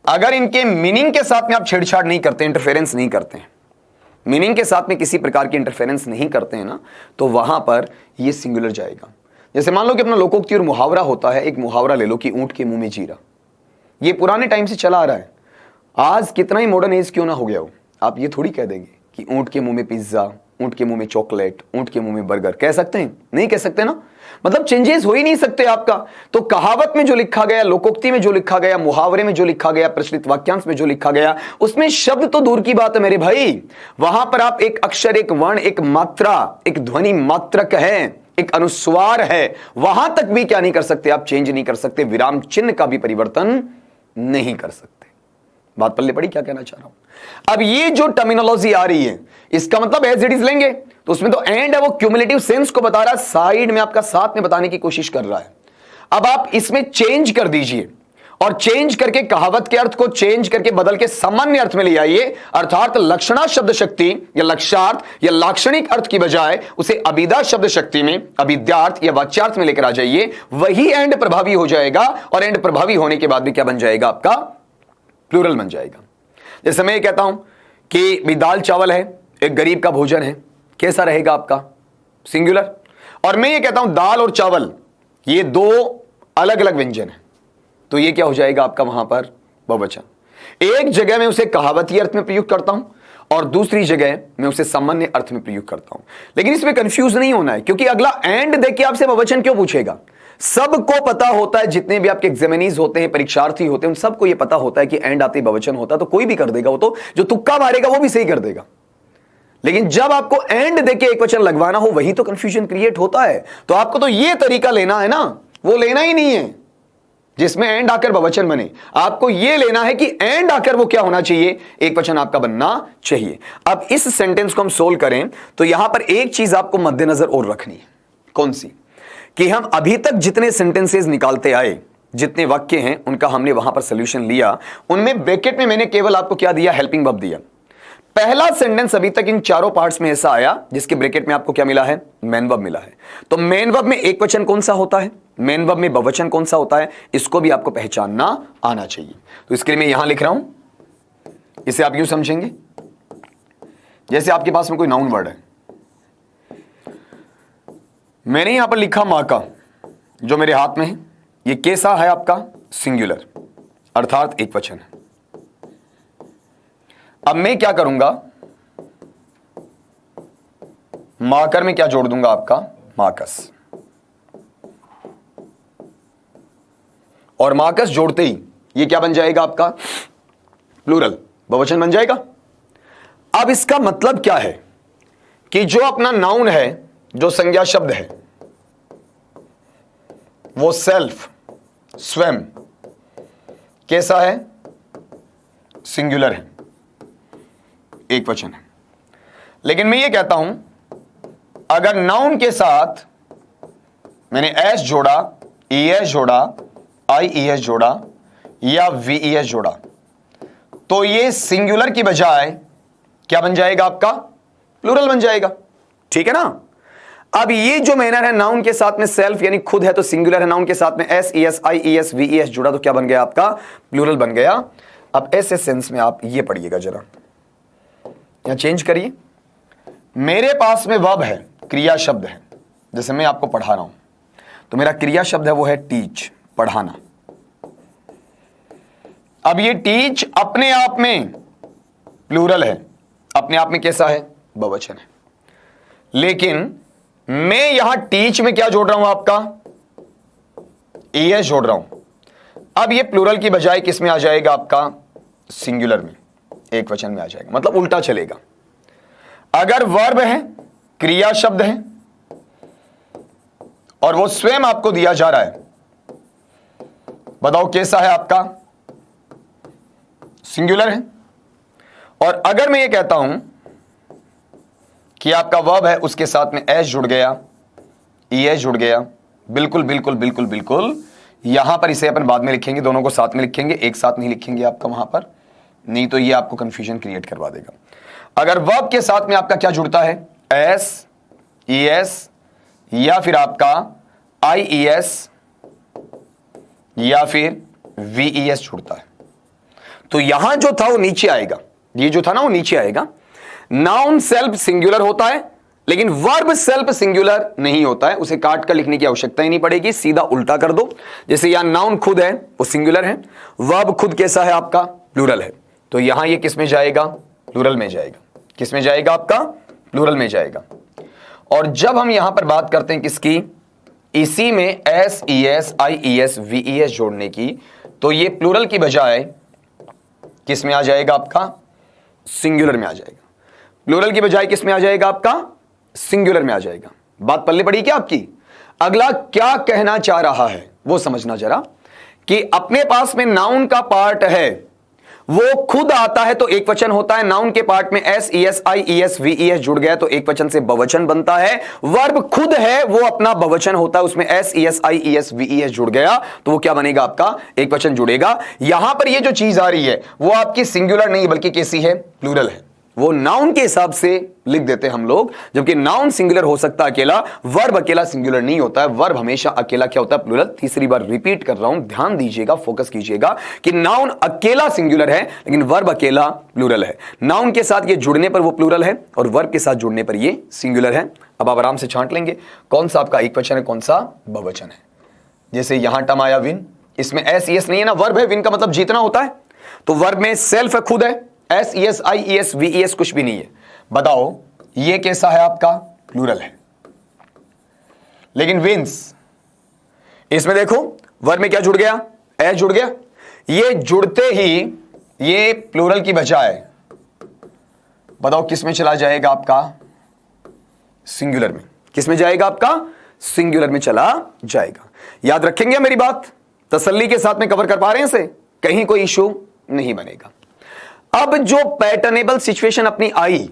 अगर इनके मीनिंग के साथ में आप छेड़छाड़ नहीं करते, इंटरफेरेंस नहीं करते हैं, मीनिंग के साथ में किसी प्रकार की इंटरफेरेंस नहीं करते हैं ना, तो वहां पर ये सिंगुलर जाएगा। जैसे मान लो कि अपना लोकोक्ति और मुहावरा होता है, एक मुहावरा ले लो कि ऊंट के मुंह में जीरा, ये पुराने टाइम से चला आ रहा है। आज कितना ही मॉडर्न एज क्यों ना हो गया हो, आप ये थोड़ी कह देंगे कि ऊंट के मुंह में पिज्जा, ऊंट के मुंह में चॉकलेट, ऊंट के मुंह में बर्गर, कह सकते हैं? नहीं कह सकते ना, मतलब चेंजेस हो ही नहीं सकते आपका। तो कहावत में जो लिखा गया, लोकोक्ति में जो लिखा गया, मुहावरे में जो लिखा गया, प्रचलित वाक्यांश में जो लिखा गया, उसमें शब्द तो दूर की बात है मेरे भाई, वहां पर आप एक अक्षर, एक वर्ण, एक मात्रा, एक ध्वनि मात्रक है, एक अनुस्वार है, वहां तक भी क्या नहीं कर सकते आप, चेंज नहीं कर सकते, विराम चिन्ह का भी परिवर्तन नहीं कर सकते। बात पल्ले पड़ी, क्या कहना चाह रहा हूं। अब ये जो टर्मिनोलॉजी आ रही है, इसका मतलब एज इट इज लेंगे तो उसमें तो एंड है, वो क्यूमुलेटिव सेंस को बता रहा है, साइड में आपका साथ में बताने की कोशिश कर रहा है। अब आप इसमें चेंज कर दीजिए और चेंज करके कहावत के अर्थ को चेंज करके बदल के सामान्य अर्थ में ले आइए, अर्थात लक्षणा शब्द शक्ति या लक्षार्थ या लाक्षणिक अर्थ की बजाय उसे अभिधा शब्द शक्ति में, अभिद्यार्थ या वाच्यार्थ में लेकर आ जाइए, वही एंड प्रभावी हो जाएगा। और एंड प्रभावी होने के बाद भी क्या बन जाएगा आपका? प्लूरल बन जाएगा। जैसे मैं ये कहता हूं कि भी दाल चावल है, एक गरीब का भोजन है, कैसा रहेगा आपका? सिंगुलर। और मैं ये कहता हूं दाल और चावल ये दो अलग अलग व्यंजन है, तो ये क्या हो जाएगा आपका वहां पर? बहुवचन। एक जगह मैं उसे कहावती अर्थ में प्रयुक्त करता हूं और दूसरी जगह मैं उसे सामान्य अर्थ में प्रयुक्त करता हूं। लेकिन इसमें कंफ्यूज नहीं होना है, क्योंकि अगला एंड देख के आपसे बहुवचन क्यों पूछेगा? सबको पता होता है, जितने भी आपके एग्जामिनीज होते हैं, परीक्षार्थी होते हैं, उन सबको यह पता होता है कि एंड आते बहुवचन होता है, तो कोई भी कर देगा। वो तो जो तुक्का मारेगा वो भी सही कर देगा। लेकिन जब आपको एंड देके एक वचन लगवाना हो, वही तो कंफ्यूजन क्रिएट होता है। तो आपको तो यह तरीका लेना है ना, वो लेना ही नहीं है जिसमें एंड आकर बहुवचन बने। आपको यह लेना है कि एंड आकर वो क्या होना चाहिए? एक वचन आपका बनना चाहिए। अब इस सेंटेंस को हम सोल्व करें तो यहां पर एक चीज आपको मद्देनजर और रखनी है। कौन सी? कि हम अभी तक जितने सेंटेंसेस निकालते आए, जितने वाक्य हैं, उनका हमने वहां पर सोल्यूशन लिया। उनमें ब्रैकेट में मैंने केवल आपको क्या दिया? हेल्पिंग वर्ब दिया। पहला सेंटेंस अभी तक इन चारों पार्ट्स में ऐसा आया जिसके ब्रैकेट में आपको क्या मिला है? मेन वर्ब मिला है। तो मेन वर्ब में एक वचन कौन सा होता है, मेन वर्ब में बहुवचन कौन सा होता है, इसको भी आपको पहचानना आना चाहिए। तो इसके लिए मैं यहां लिख रहा हूं, इसे आप यूं समझेंगे जैसे आपके पास में कोई नाउन वर्ड है। मैंने यहां पर लिखा माका, जो मेरे हाथ में है, ये कैसा है आपका? सिंगुलर, अर्थात एक वचन है। अब मैं क्या करूंगा? माकर में क्या जोड़ दूंगा आपका? माकस। और माकस जोड़ते ही ये क्या बन जाएगा आपका? प्लूरल, बहुवचन बन जाएगा। अब इसका मतलब क्या है कि जो अपना नाउन है, जो संज्ञा शब्द है, वो सेल्फ, स्वयं, कैसा है? सिंगुलर है, एक वचन है। लेकिन मैं ये कहता हूं, अगर नाउन के साथ मैंने एस जोड़ा, ईएस जोड़ा, आईईएस जोड़ा या वीईएस जोड़ा, तो ये सिंगुलर की बजाय क्या बन जाएगा आपका? प्लूरल बन जाएगा। ठीक है ना? अब ये जो मैनर है, नाउन के साथ में सेल्फ यानी खुद है तो सिंगुलर है, नाउन के साथ में एस ईएस आईईएस वीईएस जुड़ा तो क्या बन गया आपका? प्लूरल बन गया। अब ऐसे सेंस में आप ये पढ़िएगा जरा, यहां चेंज करिए। मेरे पास में वर्ब है, क्रिया शब्द है। जैसे मैं आपको पढ़ा रहा हूं तो मेरा क्रिया शब्द है वो है टीच, पढ़ाना। अब ये टीच अपने आप में प्लूरल है, अपने आप में कैसा है? बहुवचन है। लेकिन मैं यहां टीच में क्या जोड़ रहा हूं आपका? ईएस जोड़ रहा हूं। अब ये प्लूरल की बजाय किस में आ जाएगा आपका? सिंगुलर में, एक वचन में आ जाएगा। मतलब उल्टा चलेगा। अगर वर्ब है, क्रिया शब्द है और वो स्वयं आपको दिया जा रहा है, बताओ कैसा है आपका? सिंगुलर है। और अगर मैं ये कहता हूं कि आपका वर्ब है, उसके साथ में एस जुड़ गया, ईएस जुड़ गया, बिल्कुल बिल्कुल बिल्कुल बिल्कुल, यहां पर इसे अपन बाद में लिखेंगे, दोनों को साथ में लिखेंगे, एक साथ नहीं लिखेंगे आपका वहां पर, नहीं तो ये आपको कंफ्यूजन क्रिएट करवा देगा। अगर वर्ब के साथ में आपका क्या जुड़ता है? एस, ईएस या फिर आपका आईईएस या फिर वीईएस जुड़ता है, तो यहां जो था वो नीचे आएगा। ये जो था ना वो नीचे आएगा। नाउन सेल्फ सिंगुलर होता है, लेकिन वर्ब सेल्फ सिंगुलर नहीं होता है। उसे काट कर लिखने की आवश्यकता ही नहीं पड़ेगी, सीधा उल्टा कर दो। जैसे यहां नाउन खुद है वो सिंगुलर है, वर्ब खुद कैसा है आपका? प्लूरल है। तो यहां ये किस में जाएगा? प्लूरल में जाएगा। किस में जाएगा आपका? प्लूरल में जाएगा। और जब हम यहां पर बात करते हैं किसकी? इसी में एस ईएस आईईएस वीईएस जोड़ने की, तो ये प्लूरल की बजाय किस में आ जाएगा आपका? सिंगुलर में आ जाएगा। प्लूरल की बजाय किस में आ जाएगा आपका? सिंगुलर में आ जाएगा। बात पल्ले पड़ी क्या आपकी? अगला क्या कहना चाह रहा है वो समझना जरा, कि अपने पास में नाउन का पार्ट है, वो खुद आता है तो एक वचन होता है। नाउन के पार्ट में S E S I E S V E S जुड़ गया तो एक वचन से बहुवचन बनता है। वर्ब खुद है वो अपना बहुवचन होता है, उसमें S E S I E S V E S जुड़ गया तो वो क्या बनेगा, आपका एक वचन जुड़ेगा। यहां पर ये जो चीज आ रही है वो आपकी सिंगुलर नहीं बल्कि कैसी है, प्लूरल है। वो नाउन के हिसाब से लिख देते हैं हम लोग, जबकि नाउन सिंगुलर हो सकता है अकेला, वर्ब अकेला सिंगुलर नहीं होता है। वर्ब हमेशा अकेला क्या होता है, प्लूरल। तीसरी बार रिपीट कर रहा हूं, ध्यान दीजिएगा, फोकस कीजिएगा कि नाउन अकेला सिंगुलर है लेकिन वर्ब अकेला प्लूरल है। नाउन के साथ ये जुड़ने पर वो प्लूरल है और वर्ब के साथ जुड़ने पर ये सिंगुलर है। अब आप आराम से छांट लेंगे कौन सा आपका एक वचन है, कौन सा बहुवचन है। जैसे यहां टर्म आया विन, इसमें एस ई एस नहीं है ना, वर्ब है। विन का मतलब जीतना होता है, तो वर्ब में सेल्फ है, खुद है। S E S I E S V E S कुछ भी नहीं है। बताओ ये कैसा है, आपका प्लूरल है। लेकिन विंस, इसमें देखो वर्ब में क्या जुड़ गया, एस जुड़ गया। ये जुड़ते ही ये प्लूरल की बजाय बताओ किस में चला जाएगा, आपका सिंगुलर में। किस में जाएगा, आपका सिंगुलर में चला जाएगा। याद रखेंगे मेरी बात, तसल्ली के साथ में कवर कर पा रहे हैं इसे, कहीं कोई इशू नहीं बनेगा। अब जो पैटर्नेबल सिचुएशन अपनी आई,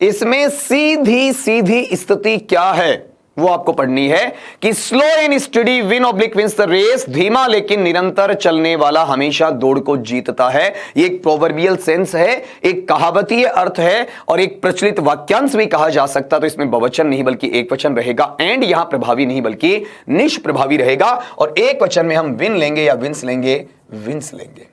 इसमें सीधी सीधी स्थिति क्या है वो आपको पढ़नी है कि slow and steady win oblique wins the race. धीमा लेकिन निरंतर चलने वाला हमेशा दौड़ को जीतता है। ये एक प्रोवर्बियल सेंस है, एक कहावतीय अर्थ है और एक प्रचलित वाक्यांश भी कहा जा सकता। तो इसमें बहुवचन नहीं बल्कि एक वचन रहेगा। एंड यहां प्रभावी नहीं बल्कि निष्प्रभावी रहेगा। और एक वचन में हम विन लेंगे या विंस लेंगे, विंस लेंगे।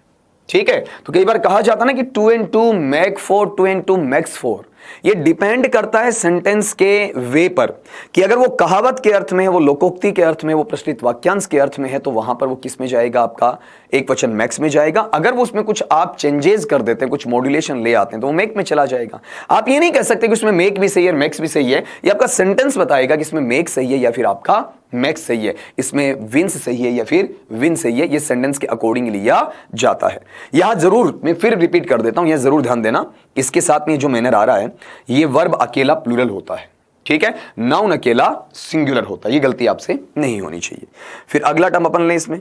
ठीक है, तो कई बार कहा जाता ना कि 2 and 2 make 4, 2 and 2 makes 4। ये डिपेंड करता है सेंटेंस के वे पर कि अगर वो कहावत के अर्थ में है, वो लोकोक्ति के अर्थ में, वो प्रचलित वाक्यांश के अर्थ में है, तो वहां पर वो किस में जाएगा, आपका एक वचन मैक्स में जाएगा। अगर वो उसमें कुछ आप चेंजेस कर देते हैं, कुछ मॉड्यूलेशन ले आते हैं, तो वो मेक में चला जाएगा। आप ये नहीं कह सकते कि उसमें मेक भी सही है मैक्स भी सही है। ये आपका सेंटेंस बताएगा कि इसमें मेक सही है या फिर आपका मैक्स सही है, इसमें विंस सही है या फिर विन सही है। ये सेंटेंस के अकॉर्डिंग लिया जाता है। यहां जरूर मैं फिर रिपीट कर देता हूं, यह जरूर ध्यान देना, इसके साथ में जो मैनर आ रहा है ये वर्ब अकेला प्लूरल होता है। ठीक है, नाउन अकेला सिंगुलर होता है। ये गलती आपसे नहीं होनी चाहिए। फिर अगला टर्म अपन लें इसमें,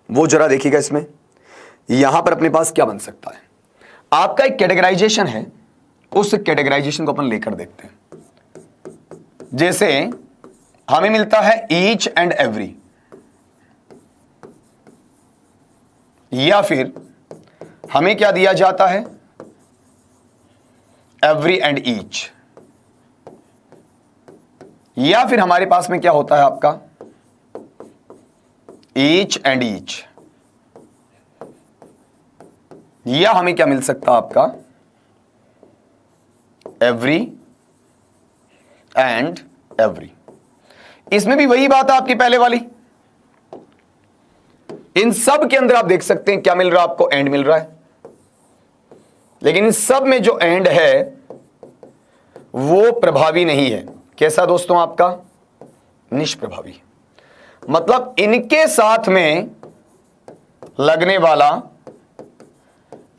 वो जरा देखिएगा। इसमें यहां पर अपने पास क्या बन सकता है, आपका एक कैटेगराइजेशन है, उस कैटेगराइजेशन को अपन लेकर देखते हैं। जैसे हमें मिलता है ईच एंड एवरी, या फिर हमें क्या दिया जाता है, एवरी एंड ईच, या फिर हमारे पास में क्या होता है आपका ईच एंड ईच, या हमें क्या मिल सकता है आपका एवरी एंड एवरी। इसमें भी वही बात है आपकी पहले वाली। इन सब के अंदर आप देख सकते हैं क्या मिल रहा है आपको, एंड मिल रहा है। लेकिन इन सब में जो एंड है वो प्रभावी नहीं है। कैसा दोस्तों, आपका निष्प्रभावी। मतलब इनके साथ में लगने वाला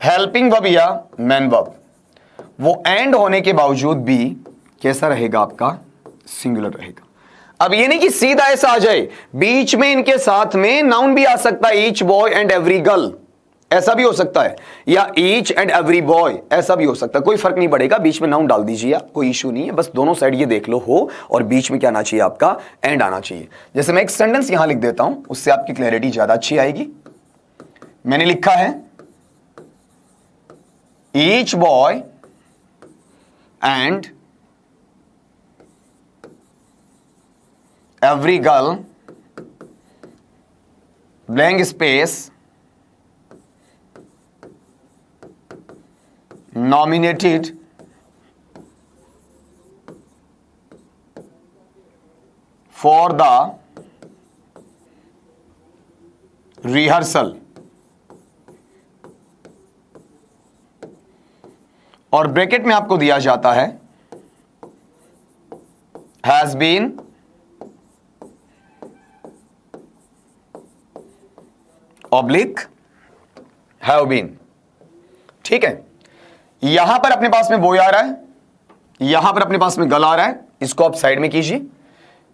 हेल्पिंग वर्ब या मैन वर्ब वो एंड होने के बावजूद भी कैसा रहेगा, आपका सिंगुलर रहेगा। अब ये नहीं कि सीधा ऐसा आ जाए, बीच में इनके साथ में नाउन भी आ सकता है, each boy and every girl, ऐसा भी हो सकता है, या ईच एंड एवरी बॉय, ऐसा भी हो सकता है। कोई फर्क नहीं पड़ेगा, बीच में नाउन डाल दीजिए, कोई इशू नहीं है। बस दोनों साइड ये देख लो हो और बीच में क्या आना चाहिए, आपका एंड आना चाहिए। जैसे मैं एक सेंटेंस यहां लिख देता हूं, उससे आपकी क्लैरिटी ज्यादा अच्छी आएगी। मैंने लिखा है each boy and every girl blank space nominated for the rehearsal, और ब्रैकेट में आपको दिया जाता है has been oblique have been. ठीक है, यहां पर अपने पास में बॉय आ रहा है, यहां पर अपने पास में गर्ल आ रहा है, इसको आप साइड में कीजिए।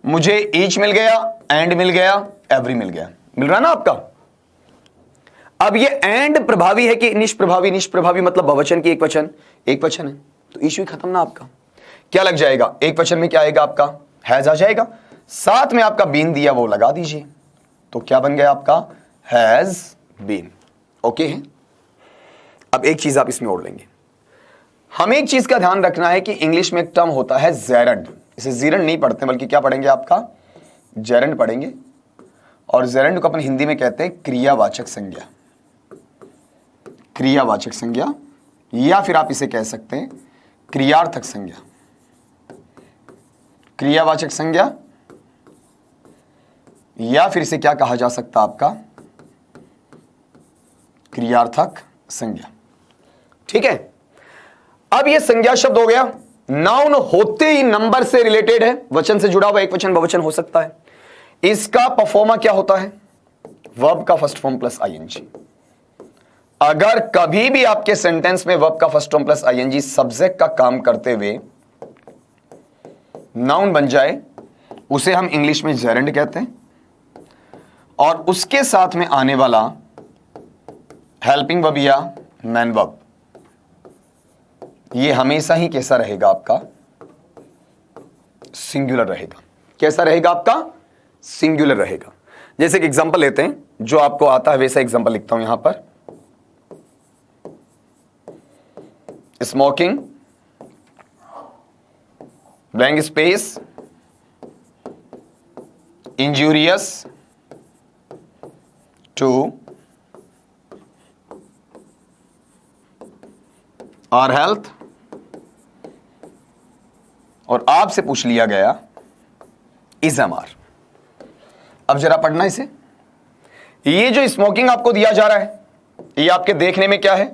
मुझे ईच मिल गया, एंड मिल गया, एवरी मिल गया, मिल रहा ना आपका। अब ये एंड प्रभावी है कि निष्प्रभावी? निष्प्रभावी मतलब बहुवचन की एकवचन, एकवचन है तो इश्यू ही खत्म ना आपका। क्या लग जाएगा? एकवचन में क्या आएगा आपका? हैज आ जाएगा, साथ में आपका बीन दिया वो लगा दीजिए, तो क्या बन गया आपका? Has been. ओके है। अब एक चीज आप इसमें और लेंगे, हमें एक चीज का ध्यान रखना है कि इंग्लिश में एक टर्म होता है जेरंड। इसे जीरंड नहीं पढ़ते बल्कि क्या पढ़ेंगे आपका? जेरंड पढ़ेंगे। और जेरंड को अपन हिंदी में कहते हैं क्रियावाचक संज्ञा, क्रियावाचक संज्ञा, या फिर आप इसे कह सकते हैं क्रियार्थक संज्ञा। क्रियावाचक संज्ञा, या फिर इसे क्या कहा जा सकता आपका? क्रियार्थक संज्ञा। ठीक है। अब यह संज्ञा शब्द हो गया, नाउन होते ही नंबर से रिलेटेड है, वचन से जुड़ा हुआ, एक वचन बहुवचन हो सकता है। इसका परफॉर्मा क्या होता है? वर्ब का फर्स्ट फॉर्म प्लस आईएनजी। अगर कभी भी आपके सेंटेंस में वर्ब का first form plus ING subject का काम करते हुए नाउन बन जाए, उसे हम इंग्लिश में जेरंड कहते हैं। और उसके साथ में आने वाला हेल्पिंग वर्ब या मैन वर्ब, ये हमेशा ही कैसा रहेगा आपका? सिंगुलर रहेगा। कैसा रहेगा आपका? सिंगुलर रहेगा। जैसे एक एग्जांपल लेते हैं, जो आपको आता है वैसा एग्जांपल लिखता हूं यहां पर। Smoking blank space injurious to our health, और आपसे पूछ लिया गया इज एमआर। अब जरा पढ़ना इसे। ये जो स्मोकिंग आपको दिया जा रहा है, ये आपके देखने में क्या है?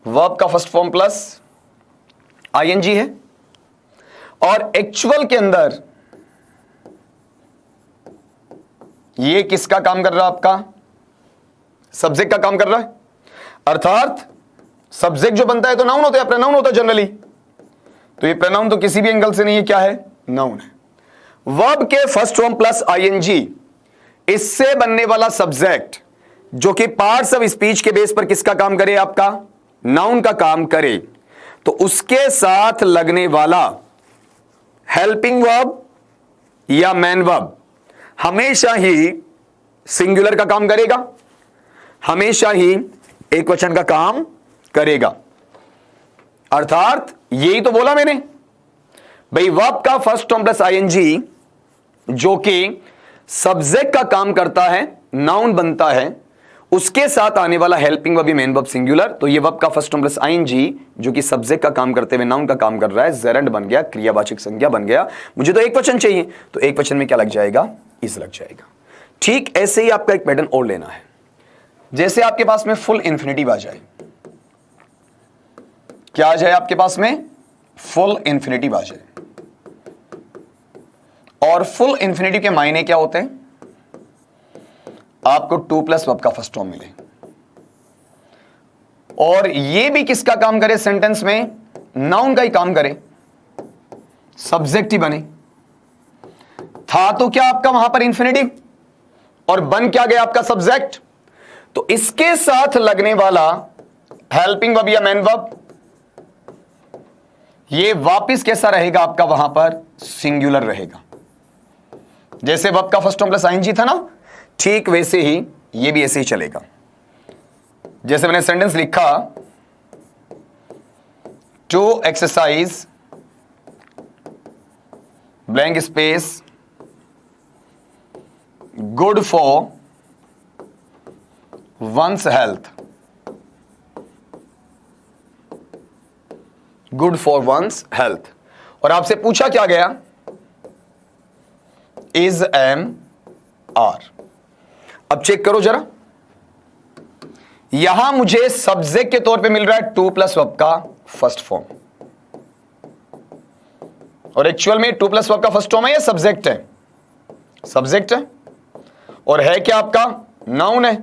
वर्ब का फर्स्ट फॉर्म प्लस आईएनजी है, और एक्चुअल के अंदर ये किसका काम कर रहा है आपका? सब्जेक्ट का काम कर रहा है। अर्थात सब्जेक्ट जो बनता है तो नाउन होता है, प्रोनाउन होता है जनरली, तो ये प्रोनाउन तो किसी भी एंगल से नहीं है, क्या है? नाउन है। वर्ब के फर्स्ट फॉर्म प्लस आईएनजी, इससे बनने वाला सब्जेक्ट जो कि पार्ट्स ऑफ स्पीच के बेस पर किसका काम करे? आपका नाउन का काम करे, तो उसके साथ लगने वाला हेल्पिंग वर्ब या मैन वर्ब हमेशा ही सिंगुलर का काम करेगा, हमेशा ही एक वचन का काम करेगा। अर्थात यही तो बोला मैंने भाई, वर्ब का फर्स्ट फॉर्म प्लस आईएनजी जो कि सब्जेक्ट का काम करता है, नाउन बनता है, उसके साथ आने वाला helping verb main verb singular, तो ये वर्ब का फर्स्ट फॉर्म प्लस आईएनजी जो कि सब्जेक्ट का काम करते हुए नाउन का काम कर रहा है, जेरंड बन गया, क्रियावाचक संज्ञा बन गया। मुझे तो एक वचन चाहिए, तो एक वचन में क्या लग जाएगा? इज लग जाएगा। ठीक ऐसे ही आपका एक पैटर्न और लेना है। जैसे आपके पास में फुल इंफिनिटिव आ जाए, क्या आ जाए आपके पास में? फुल इंफिनिटिव आ जाए। और फुल इंफिनिटिव के मायने क्या होते हैं? आपको टू प्लस वर्ब का फर्स्ट फॉर्म मिले, और ये भी किसका काम करे सेंटेंस में? नाउन का ही काम करे, सब्जेक्ट ही बने। था तो क्या आपका वहां पर इंफिनिटिव, और बन क्या गया आपका? सब्जेक्ट। तो इसके साथ लगने वाला हेल्पिंग वर्ब या मैन वर्ब, ये वापिस कैसा रहेगा आपका? वहां पर सिंगुलर रहेगा। जैसे वर्ब का फर्स्ट फॉर्म प्लस आईएनजी था ना, ठीक वैसे ही ये भी ऐसे ही चलेगा। जैसे मैंने सेंटेंस लिखा, to exercise blank space good for one's health, good for one's health, और आपसे पूछा क्या गया? Is am are. अब चेक करो जरा, यहां मुझे सब्जेक्ट के तौर पे मिल रहा है टू प्लस वर्ब का फर्स्ट फॉर्म, और एक्चुअल में टू प्लस वर्ब का फर्स्ट फॉर्म है या सब्जेक्ट है? सब्जेक्ट है। और है क्या आपका? नाउन है।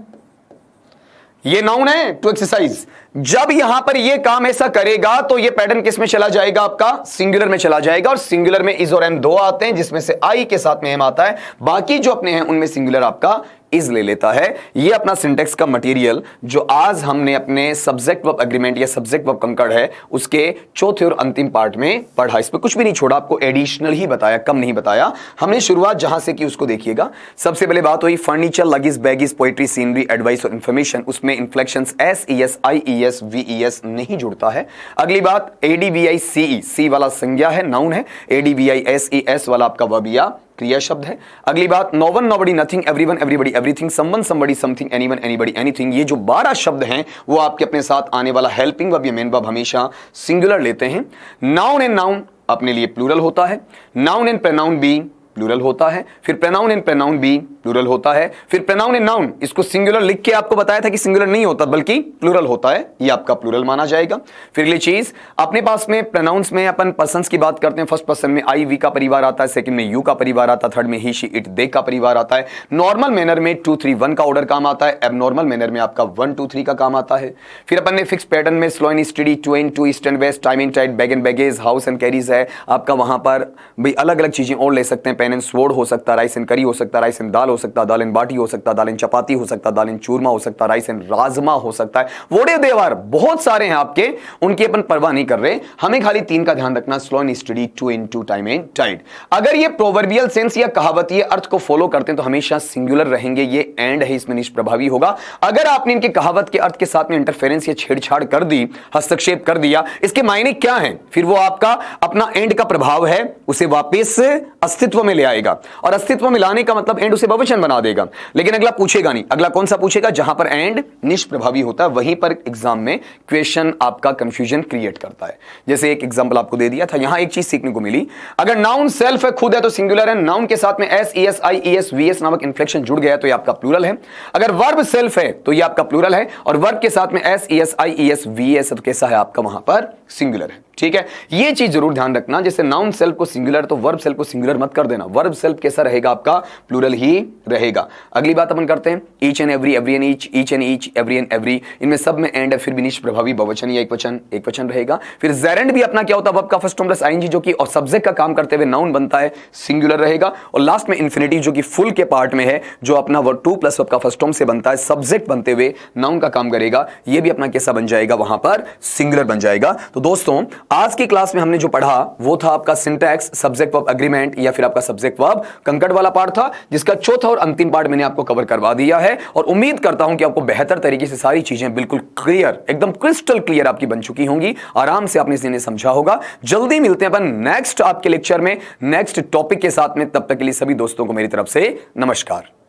ये नाउन है टू एक्सरसाइज। जब यहां पर ये काम ऐसा करेगा तो ये पैटर्न किस में चला जाएगा? आपका सिंगुलर में चला जाएगा, और सिंगुलर में इज और एम दो आते हैं, जिसमें से आई के साथ में एम आता है, बाकी जो अपने हैं उनमें सिंगुलर आपका इज ले लेता है। ये अपना सिंटेक्स का मटेरियल जो आज हमने अपने सब्जेक्ट वर्ब एग्रीमेंट या सब्जेक्ट वर्ब कंकड़ है उसके चौथे और अंतिम पार्ट में पढ़ा। इस पे कुछ भी नहीं छोड़ा, आपको एडिशनल ही बताया, कम नहीं बताया। हमने शुरुआत जहां से की उसको देखिएगा। सबसे पहले बात हुई furniture, luggage, baggage, poetry, scenery, advice और इंफॉर्मेशन। उसमें inflections S E S, I E S, V E S नहीं जुड़ता है। अगली बात एडीवीआई सीई, सी वाला संज्ञा है, नाउन है। एडीवीआई एस ई एस वाला आपका वर्ब या क्रिया शब्द है। अगली बात no one, nobody, nothing, everyone, everybody, everything, someone, somebody, something, anyone, anybody, anything. ये जो 12 शब्द हैं वो आपके अपने साथ आने वाला हेल्पिंग वर्ब या मेन वर्ब हमेशा सिंगुलर लेते हैं। नाउन एंड नाउन अपने लिए प्लूरल होता है। नाउन एंड प्रोनाउन भी प्लूरल होता है। फिर प्रोनाउन एंड प्रोनाउन भी प्लूरल होता है। फिर प्रोनाउन एंड नाउन, इसको सिंगुलर लिख के आपको बताया था कि सिंगुलर नहीं होता बल्कि प्लूरल होता है, ये आपका प्लूरल माना जाएगा। फिर अगली चीज, अपने पास में प्रोनाउंस में अपन पर्सन्स की बात करते हैं। फर्स्ट पर्सन में आई वी का परिवार आता है, सेकंड में यू का परिवार आता है, थर्ड में ही शी इट दे का परिवार आता है। नॉर्मल मैनर में 2 3 1 का ऑर्डर काम आता है। एबनॉर्मल मैनर में आपका 1 2 3 का काम आता है। फिर अपन ने फिक्स पैटर्न में slow and steady, to and to, east and west, time and tide, bag and baggage, horse and carriage है आपका। वहां पर भाई अलग अलग चीजें और ले सकते हैं। पेन एंड स्वॉर्ड हो सकता है, राइस एंड करी हो सकता है, राइस एंड दाल हो सकता है, दाल एंड बाटी हो सकता है, दाल एंड चपाती हो सकता है, दाल एंड चूरमा हो सकता है, राइस एंड राजमा हो सकता है। वोड़े देवार बहुत सारे हैं आपके, उनकी अपन परवाह नहीं कर रहे। हमें खाली 3 का ध्यान रखना, slow and steady, to and to, time and tide. अगर ये प्रोवर्बियल सेंस या कहावतीय अर्थ को फॉलो करते हैं तो हमेशा सिंगुलर रहेंगे। ये एंड है, इसमें निष्प्रभावी होगा। अगर आपने इनके कहावत के अर्थ के साथ में इंटरफेरेंस या छेड़छाड़ कर दी, हस्तक्षेप कर दिया, इसके मायने क्या है, फिर वो आपका अपना एंड का प्रभाव है उसे वापस अस्तित्व में ले आएगा। और अस्तित्व में लाने का मतलब एंड उसे बहुवचन बना देगा। लेकिन अगला पूछेगा नहीं। अगला कौन सा पूछेगा, जहां पर एंड निष्प्रभावी होता है वहीं पर एग्जाम में क्वेश्चन आपका कंफ्यूजन क्रिएट करता है। जैसे एक एग्जांपल आपको दे दिया था, यहां एक चीज सीखने को मिली। अगर नाउन सेल्फ है, खुद है, तो सिंगुलर है। नाउन के साथ में S E S, I E S, V S नामक इन्फ्लेक्शन जुड़ गया तो ये आपका प्लूरल है। अगर वर्ब सेल्फ है तो ये आपका प्लूरल है, और वर्ब के साथ में S E S, I E S, V S तो कैसा है आपका वहां पर सिंगुलर है। ठीक है, ये चीज जरूर ध्यान रखना। जैसे नाउन सेल्फ को सिंगुलर तो वर्ब सेल्फ को सिंगुलर मत कर देना। वर्ब सेल्फ कैसा रहेगा आपका, प्लूरल ही रहेगा। अगली बात अपन करते हैं, each and every, every and each and each, every and every, इनमें सब में एंड है, फिर भी निष्प्रभावी बहुवचन या एक वचन रहेगा। फिर जेरेंड भी अपना क्या होता है, वर्ब का फर्स्ट फॉर्म प्लस आईएनजी जो कि और सब्जेक्ट का काम करते हुए नाउन बनता है, सिंगुलर रहेगा। और लास्ट में इन्फिनिटी जो कि फुल के पार्ट में है, जो अपना वर्ब 2 प्लस वर्ब का फर्स्ट फॉर्म से बनता है, सब्जेक्ट बनते हुए नाउन का काम करेगा, ये भी अपना कैसा बन जाएगा, वहां पर सिंगुलर बन जाएगा। तो दोस्तों आज की क्लास में हमने जो पढ़ा वो था आपका सिंटैक्स, सब्जेक्ट वर्ब एग्रीमेंट या फिर आपका सब्जेक्ट वर्ब कंकड़ वाला पार्ट था, जिसका चौथा और अंतिम पार्ट मैंने आपको कवर करवा दिया है। और उम्मीद करता हूं कि आपको बेहतर तरीके से सारी चीजें बिल्कुल क्लियर, एकदम क्रिस्टल क्लियर आपकी बन चुकी होंगी। आराम से आपने इन्हें समझा होगा। जल्दी मिलते हैं अपन नेक्स्ट आपके लेक्चर में, नेक्स्ट टॉपिक के साथ में। तब तक के लिए सभी दोस्तों को मेरी तरफ से नमस्कार।